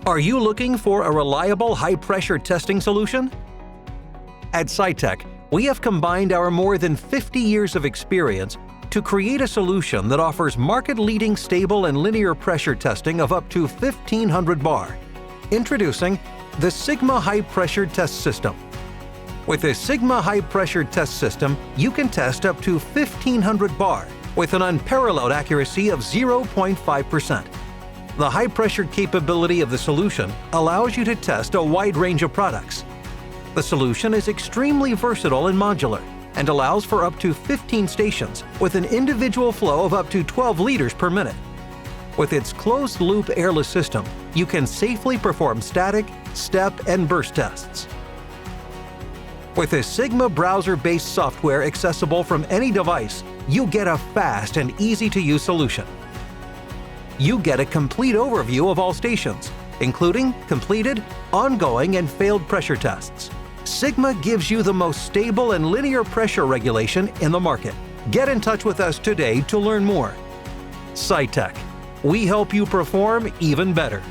Are you looking for a reliable high-pressure testing solution? At SCITEQ, we have combined our more than 50 years of experience to create a solution that offers market-leading stable and linear pressure testing of up to 1500 bar. Introducing the Sigma High Pressure Test System. With the Sigma High Pressure Test System, you can test up to 1500 bar with an unparalleled accuracy of 0.5%. The high-pressure capability of the solution allows you to test a wide range of products. The solution is extremely versatile and modular and allows for up to 15 stations with an individual flow of up to 12 liters per minute. With its closed-loop airless system, you can safely perform static, step, and burst tests. With a Sigma browser-based software accessible from any device, you get a fast and easy-to-use solution. You get a complete overview of all stations, including completed, ongoing, and failed pressure tests. Sigma gives you the most stable and linear pressure regulation in the market. Get in touch with us today to learn more. SCITEQ. We help you perform even better.